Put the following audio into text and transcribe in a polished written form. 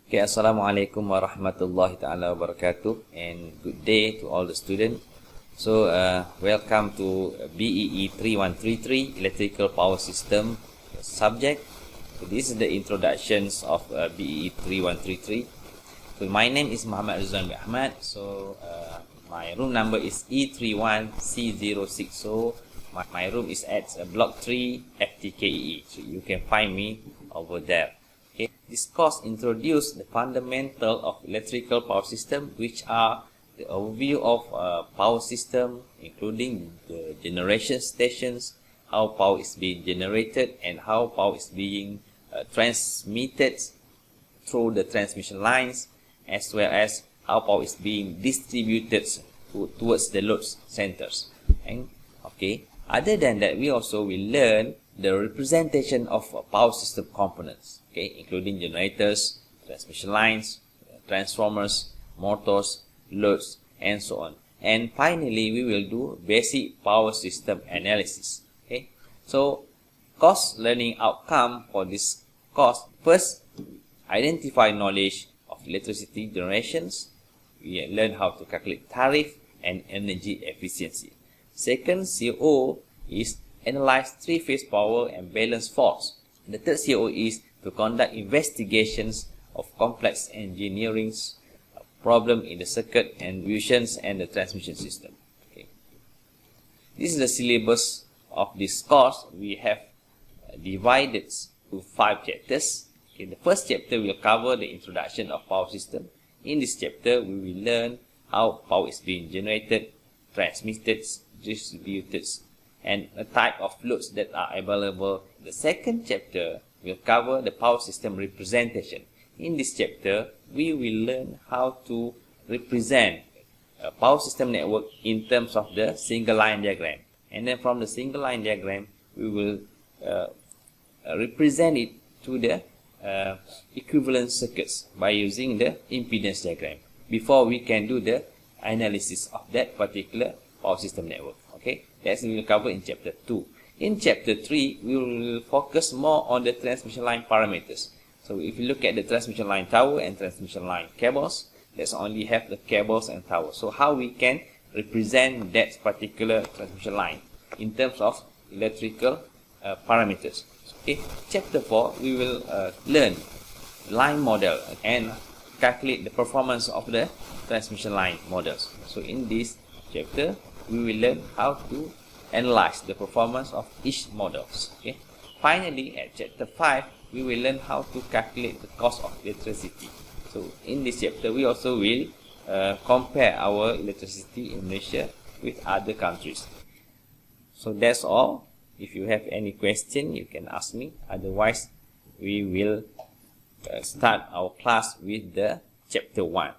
Okay, Assalamualaikum warahmatullahi ta'ala wabarakatuh, and good day to all the students. So, welcome to BEE3133 Electrical Power System subject. So this is the introductions of BEE3133. So, my name is Muhammad Rizwan bin Ahmad. So, my room number is E31C060. My room is at block 3 FTKE. So, you can find me over there. Okay. This course introduces the fundamental of electrical power system, which are the overview of power system, including the generation stations, how power is being generated, and how power is being transmitted through the transmission lines, as well as how power is being distributed towards the load centers. Okay. Other than that, we also will learn the representation of power system components, okay, including generators, transmission lines, transformers, motors, loads, and so on. And finally, we will do basic power system analysis. Okay, so course learning outcome for this course: first, identify knowledge of electricity generations. We learn how to calculate tariff and energy efficiency. Second, CO is analyze three-phase power and balance faults. And the third CO is to conduct investigations of complex engineering problem in the circuit and fusions and the transmission system. Okay. This is the syllabus of this course. We have divided to 5 chapters. Okay. The first chapter will cover the introduction of power system. In this chapter, we will learn how power is being generated, transmitted, distributed, and a type of loads that are available. The second chapter will cover the power system representation. In this chapter, we will learn how to represent a power system network in terms of the single line diagram. And then from the single line diagram, we will represent it to the equivalent circuits by using the impedance diagram before we can do the analysis of that particular power system network. Okay, that we will cover in chapter 2. In chapter 3, we will focus more on the transmission line parameters. So if you look at the transmission line tower and transmission line cables, let's only have the cables and towers. So how we can represent that particular transmission line in terms of electrical parameters. Okay, chapter 4, we will learn line model and calculate the performance of the transmission line models. So in this chapter, we will learn how to analyze the performance of each models. Okay. Finally, at chapter 5, we will learn how to calculate the cost of electricity. So in this chapter, we also will compare our electricity in Malaysia with other countries. So that's all. If you have any question, you can ask me. Otherwise, we will start our class with the chapter 1.